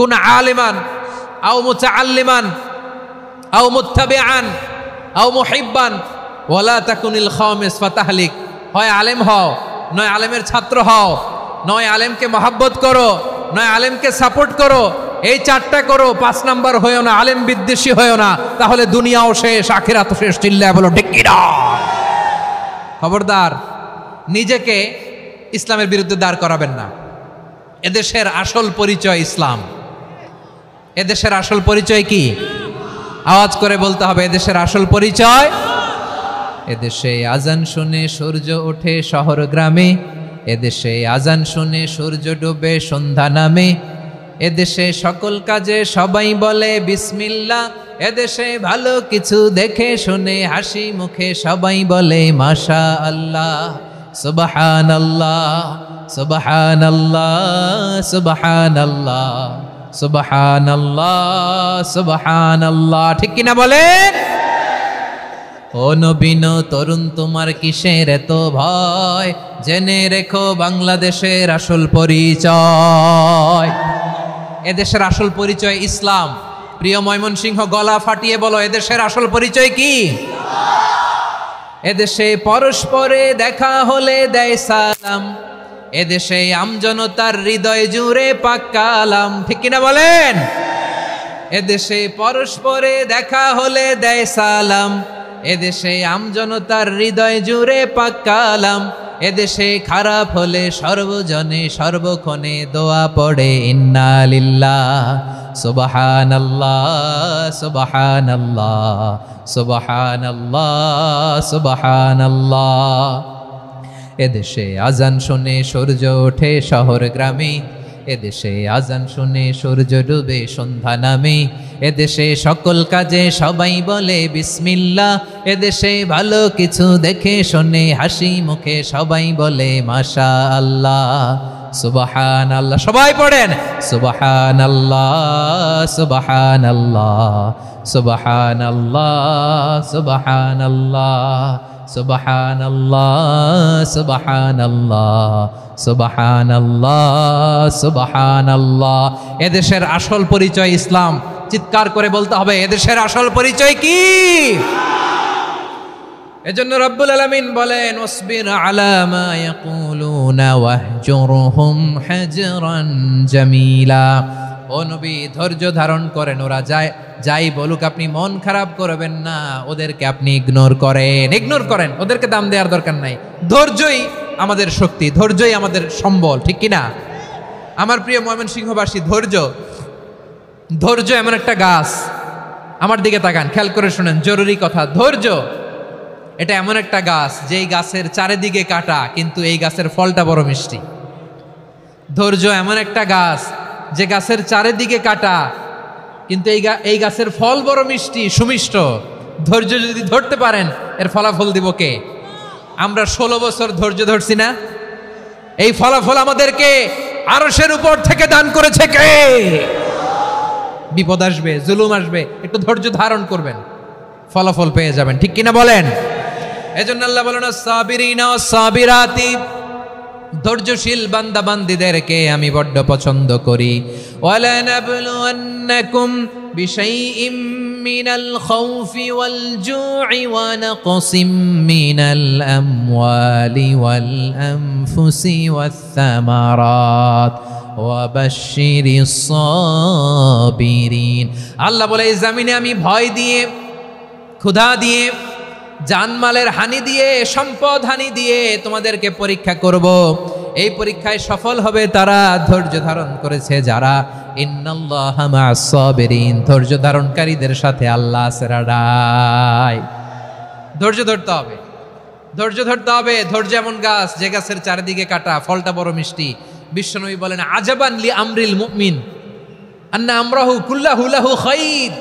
কুন আলিমান আও মুতাআল্লিমান আও মুত্তাবিআন আও মুহিব্বান ওয়ালা তাকুনিল খামিস ফাতাহলিক। হয় আলেম হও, নয় আলেমের ছাত্র হও, নয় আলেমকে মহাব্বত করো, নয় আলেমকে সাপোর্ট করো। এই চারটা করো, 5 নাম্বার হয়েও না, আলেম বিদ্বেষী হয়েও না, তাহলে দুনিয়াও শেষ আখিরাতও শেষ। চিল্লায় বলো ঠিক কি না? খবরদার, নিজেকে ইসলামের বিরুদ্ধে দাঁড় করাবেন না। এদেশের আসল পরিচয় ইসলাম। এদেশের আসল পরিচয় কি? আওয়াজ করে বলতে হবে, এদেশের আসল পরিচয়। এদেশে আজান শুনে সূর্য ওঠে শহর গ্রামে, এদেশে আজান শুনে সূর্য ডুবে সন্ধ্যা নামে, এদেশে সকল কাজে সবাই বলে বিসমিল্লাহ, এদেশে ভালো কিছু দেখে শুনে হাসি মুখে সবাই বলে মাশা আল্লাহ, সুবহানাল্লাহ সুবহানাল্লাহ সুবহানাল্লাহ সুবহানাল্লাহ সুবহানাল্লাহ। ঠিক কিনা বলেন? ও নবীন তরুণ, তোমার কিসের এত ভয়? জেনে রেখো বাংলাদেশের আসল পরিচয়। এদেশের আসল পরিচয় ইসলাম। প্রিয় ময়মনসিংহ, গলা ফাটিয়ে বলো, এদেশের আসল পরিচয় কি? এদেশে পরস্পরে দেখা হলে দেয় সালাম, এদেশে আমজনতার হৃদয় জুড়ে পাক কালাম। ঠিক কিনা বলেন? এদেশে পরস্পরে দেখা হলে দেয় সালাম, এদেশে আমজনতার হৃদয় জুড়ে পাক কালাম, এদেশে খারাপ হলে সর্বজনে সর্বক্ষণে দোয়া পড়ে ইন্না লিল্লাহ সুবহানাল্লাহ সুবহানাল্লাহ সুবহানাল্লাহ সুবহানাল্লাহ। এদেশে আজান শুনে সূর্য ওঠে শহর গ্রামে, এদেশে আজান শুনে সূর্য ডুবে সন্ধ্যা নামে, এদেশে সকল কাজে সবাই বলে বিসমিল্লাহ, এদেশে ভালো কিছু দেখে শুনে হাসি মুখে সবাই বলে মাশা আল্লাহ সুবহানাল্লাহ। সবাই পড়েন সুবহানাল্লাহ সুবহানাল্লাহ সুবহানাল্লাহ সুবহানাল্লাহ সুবহানাল্লাহ সুবহানাল্লাহ সুবহানাল্লাহ সুবহানাল্লাহ। এদেশের আসল পরিচয় ইসলাম। চিৎকার করে বলতে হবে, এদেশের আসল পরিচয় কি? এজন্য রব্বুল আলামিন বলেন, ওয়াসবির আলা মা ইয়াকুলুনা ওয়াহজুরহুম হাজরান জামিলা। ও নবী, ধৈর্য ধারণ করেন, ওরা যাই বলুক আপনি মন খারাপ করবেন না, ওদেরকে আপনি ইগনোর করেন, ওদেরকে দাম দেওয়ার দরকার নাই। ধৈর্যই আমাদের শক্তি, ধৈর্যই আমাদের সম্বল। ঠিক কিনা? আমার প্রিয় ময়মনসিংহবাসী, ধৈর্য এমন একটা গাছ। আমার দিকে তাকান, খেয়াল করে শুনেন, জরুরি কথা। ধৈর্য এটা এমন একটা গাছ, যেই গাছের চারিদিকে কাটা, কিন্তু এই গাছের ফলটা বড় মিষ্টি। ধৈর্য এমন একটা গাছ, যে গাছের চারিদিকে কাটা, কিন্তু এই গাছের ফল বড় মিষ্টি, সুমিষ্ট। ধৈর্য যদি ধরতে পারেন, এর ফলাফল দিব কে? আমরা 16 বছর ধৈর্য ধরছি না? এই ফলাফল আমাদেরকে আরশের উপর থেকে দান করেছে কে? বিপদ আসবে, জুলুম আসবে, একটু ধৈর্য ধারণ করবেন, ফলাফল পেয়ে যাবেন। ঠিক কিনা বলেন? এজন্য আল্লাহ বলেন, সাবিরিনা সাবিরাতি, ধৈর্যশীল বান্দা বান্দীদেরকে আমি বড্ড পছন্দ করি। ওয়ালা নাবলুয়ান্নাকুম বিশাইইম মিনাল খাউফি ওয়াল জু'i ওয়া নাকসিম মিনাল আমওয়ালি ওয়াল আনফুসি ওয়াস সামারাত ওয়া বাশশিরিস সাবিরিন। আল্লাহ বলে, এই জমিনে আমি ভয় দিয়ে, ক্ষুধা দিয়ে, জানমালের হানি দিয়ে, সম্পদ হানি দিয়ে তোমাদেরকে পরীক্ষা করব। এই পরীক্ষায় সফল হবে তারা, ধৈর্য ধারণ করেছে যারা। ইন্নাল্লাহা মা'আস সাবিরিন, ধৈর্য ধারণকারীদের সাথে আল্লাহ আছে। ধৈর্য ধরতে হবে, ধৈর্য ধরতে হবে। ধৈর্য এমন গাছ, যে গাছের চারিদিকে কাটা, ফলটা বড় মিষ্টি। বিশ্বনবী বলেন, আজাবান লি আমরিল মুমিন আন্না আমরাহু কুল্লাহু লাহু খাইর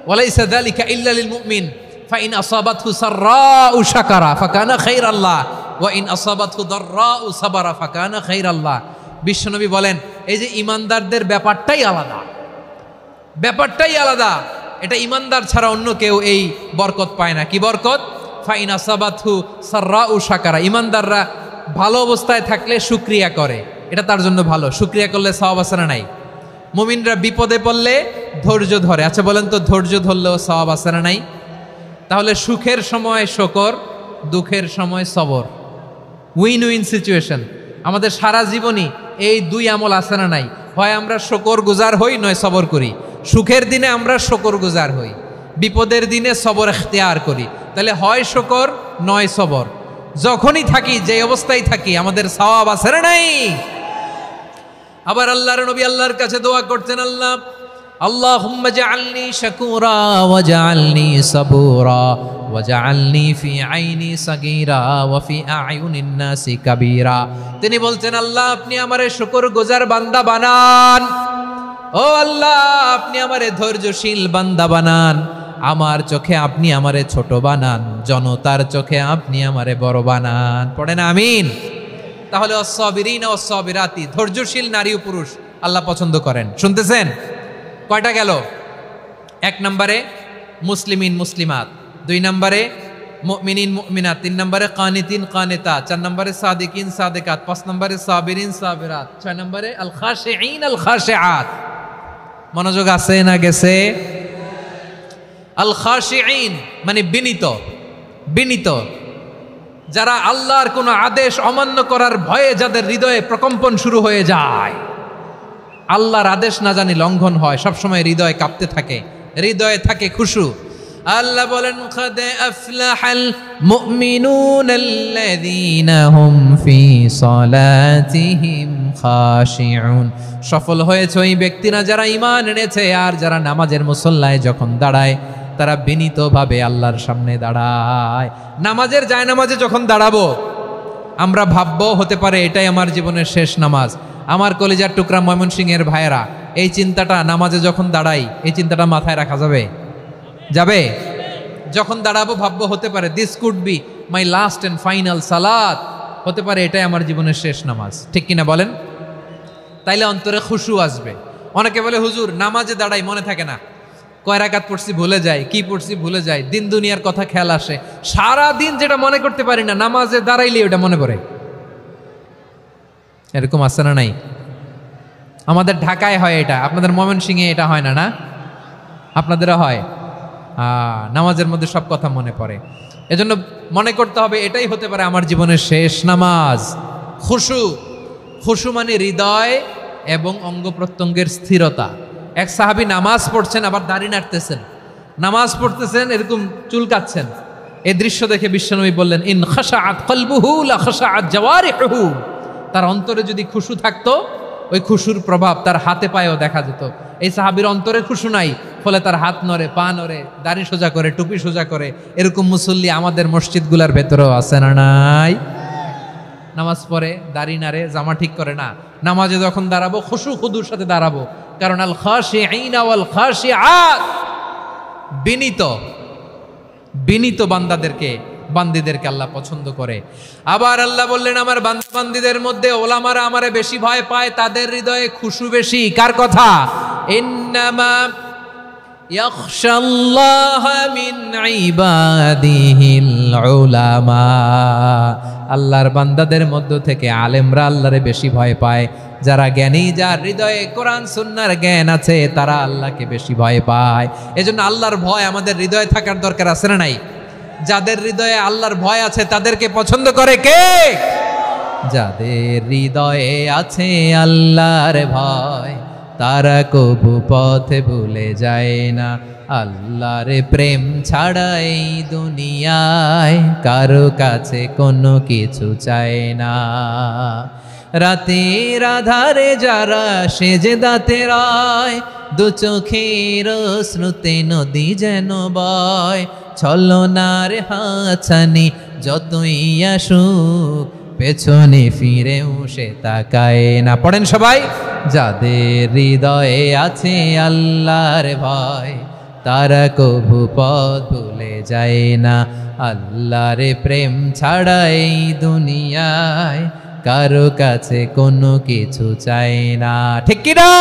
ওয়া লাইসা যালিকা ইল্লা লিল মুমিন ফাইন আসাবাতহু সাররাউ শাকারা ফাকানা খাইরাল্লাহ ওয়া ইন আসাবাতহু দাররাউ সাবারা ফাকানা খাইরাল্লাহ। বিশ্বনবী বলেন, এই যে ইমানদারদের ব্যাপারটাই আলাদা, ব্যাপারটাই আলাদা। এটা ইমানদার ছাড়া অন্য কেউ এই বরকত পায় না। কি বরকত? ফাইন আসাবাতহু সাররাউ শাকারা। ইমানদাররা ভালো অবস্থায় থাকলে শুকরিয়া করে, এটা তার জন্য ভালো। শুকরিয়া করলে সওয়াব আছে না নাই? মুমিনরা বিপদে পড়লে ধৈর্য ধরে। আচ্ছা বলেন তো, ধৈর্য ধরলেও সওয়াব আছে না নাই? তাহলে সুখের সময় শুকর, দুঃখের সময় সবর, উইন উইন সিচুয়েশন। আমাদের সারা জীবনই এই দুই আমল আছে না নাই? হয় আমরা শুকর গুজার হই, নয় সবর করি। সুখের দিনে আমরা শুকর গুজার হই, বিপদের দিনে সবর ইখতিয়ার করি। তাহলে হয় শুকর নয় সবর। যখনই থাকি, যে অবস্থায় থাকি, আমাদের সওয়াব আছে না নাই? আবার আল্লাহর নবী আল্লাহর কাছে দোয়া করতেন, আল্লাহুম্মা জাআলনি শাকুরা ওয়া জাআলনি সাবুরা ওয়া জাআলনি ফি আইনি সাগীরা ওয়া ফি আ'য়ুনিন নাসি কাবীরা। তিনি বলতেন, আল্লাহ আপনি আমারে শুকরগুজার বান্দা বানান, ও আল্লাহ আপনি আমারে ধৈর্যশীল বান্দা বানান, আমার চোখে আপনি আমারে ছোট বানান, জনতার চোখে আপনি আমারে বড় বানান। পড়েন আমিন। তাহলে অস-সাবিরিনা ওয়াস-সাবিরাতি, ধৈর্যশীল নারী ও পুরুষ আল্লাহ পছন্দ করেন। শুনতেছেন? কয়টা গেল? 1 নম্বরে মুসলিমিন মুসলিমাত, 2 নম্বরে মুমিনিন মুমিনাত, 3 নম্বরে কানিতিন কানিতাত, 4 নম্বরে সাদিকিন সাদিকাত, 5 নম্বরে সাবিরিন সাবিরাত, 6 নম্বরে আল খাশিঈন আল খাশিআত। মনোযোগ আছে না গেছে? আল খাশিঈন মানে বিনীত, বিনীত, যারা আল্লাহর কোনো আদেশ অমান্য করার ভয়ে যাদের হৃদয়ে প্রকম্পন শুরু হয়ে যায়, আল্লাহর আদেশ না জানি লঙ্ঘন হয়, সবসময় হৃদয় কাঁপতে থাকে, হৃদয়ে থাকে খুশু। আল্লাহ বলেন, قد أفلح المؤمنون الذين هم في صلاتهم خاشعون। সফল হয়েছে ওই ব্যক্তিরা যারা ঈমান এনেছে আর যারা নামাজের মুসল্লায় যখন দাঁড়ায় তারা বিনীতভাবে আল্লাহর সামনে দাঁড়ায়। নামাজের জায়নামাজে যখন দাঁড়াবো আমরা ভাববো হতে পারে এটাই আমার জীবনের শেষ নামাজ। আমার কলিজার টুকরা ময়মনসিংহের ভাইয়েরা, এই চিন্তাটা নামাজে যখন দাঁড়াই, এই চিন্তাটা মাথায় রাখা যাবে? যাবে? যখন দাঁড়াবো ভাববো হতে পারে this could be my last and final সালাত, হতে পারে এটাই আমার জীবনের শেষ নামাজ। ঠিক কিনা বলেন? তাইলে অন্তরে খুশু আসবে। অনেকে বলে, হুজুর নামাজে দাঁড়াই মনে থাকে না, কয় রাকাত পড়ছি ভুলে যাই, কি পড়ছি ভুলে যাই, দিন দুনিয়ার কথা খেয়াল আসে, সারা দিন যেটা মনে করতে পারি না নামাজে দাঁড়াইলে ওটা মনে পড়ে। এরকম আছে না নাই? আমাদের ঢাকায় হয় এটা, আপনাদের ময়মনসিংহে এটা হয় না? না আপনাদেরও হয়? নামাজের মধ্যে সব কথা মনে পড়ে। এজন্য মনে করতে হবে এটাই হতে পারে আমার জীবনের শেষ নামাজ। খুশু, খুশু মানে হৃদয় এবং অঙ্গ প্রত্যঙ্গের স্থিরতা। এক সাহাবী নামাজ পড়ছেন আবার দাড়ি নাড়তেছেন, নামাজ পড়তেছেন এরকম চুলকাচ্ছেন। এই দৃশ্য দেখে বিশ্বনবী বললেন, ইন খাশাআত কলবুহু লা খাশাআত জাওয়ারিহুহু। তার অন্তরে যদি খুশু থাকতো, ওই খুশুর প্রভাব তার হাতে পায়েও দেখা যেত। এই সাহাবীর অন্তরে খুশু নাই, ফলে তার হাত নড়ে, পা নড়ে, দাড়ি সোজা করে, টুপি সোজা করে। এরকম মুসল্লি আমাদের মসজিদগুলোর ভেতরেও আছে না নাই? নামাজ পড়ে, দাড়ি নাড়ে, জামা ঠিক করে না। নামাজে যখন দাঁড়াবো খুশু খুদুর সাথে দাঁড়াবো, কারণ আল খাশিঈনা ওয়াল খাশিআত, বিনীত, বিনীত বান্দীদেরকে আল্লাহ পছন্দ করে। আবার আল্লাহ বললেন, আমার বান্দীদের মধ্যে ওলামারা আমারে বেশি ভয় পায়, তাদের হৃদয়ে খুশু বেশি। কার কথা? ইন্নামা ইয়াখশাল্লাহা মিন ইবাদিহিল উলামা। আল্লাহর বান্দাদের মধ্য থেকে আলেমরা আল্লাহরে বেশি ভয় পায়। যারা জ্ঞানী, যার হৃদয়ে কোরআন সুন্নাহর জ্ঞান আছে, তারা আল্লাহকে বেশি ভয় পায়। এজন্য আল্লাহর ভয় আমাদের হৃদয়ে থাকার দরকার আছে না নাই? যাদের হৃদয়ে আল্লাহর ভয় আছে তাদেরকে পছন্দ করে কে? যাদের হৃদয়ে আছে আল্লাহর ভয়, তারা কবু পথে ভুলে যায় না। আল্লাহর প্রেম ছাড়া এই দুনিয়ায় কারো কাছে কোনো কিছু চায় না। রাতের আধারে যারা সেজদাতে রয়, দু চোখের শ্রুতে নদী যেন বয়। ছলনার হাতছানি যতই আসুক, পেছনে ফিরেও সে তাকায় না। পড়েন সবাই, যাদের হৃদয়ে আছে আল্লাহর ভয়, তারা কবু পথ ভুলে যায় না। আল্লাহর প্রেম ছাড়া এই দুনিয়ায় কারো কাছে কোনো কিছু চায় না। ঠিক কি না?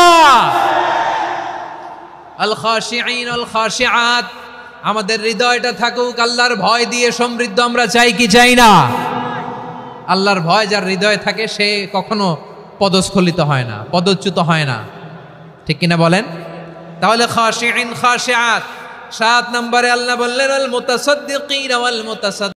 আল খাশিঈন আল খাশিআত, আমাদের হৃদয়টা থাকুক আল্লাহর ভয় দিয়ে সমৃদ্ধ। আমরা চাই কি চাই না? আল্লাহর ভয় যার হৃদয়ে থাকে সে কখনো পদস্খলিত হয় না, পদচ্যুত হয় না। ঠিক কিনা বলেন? তাহলে খাশিঈন খাশিআত 7 নম্বরে আল্লাহ বললেন আল মুতাসাদ্দিকিন ওয়াল মুতাসাদ্দিকাত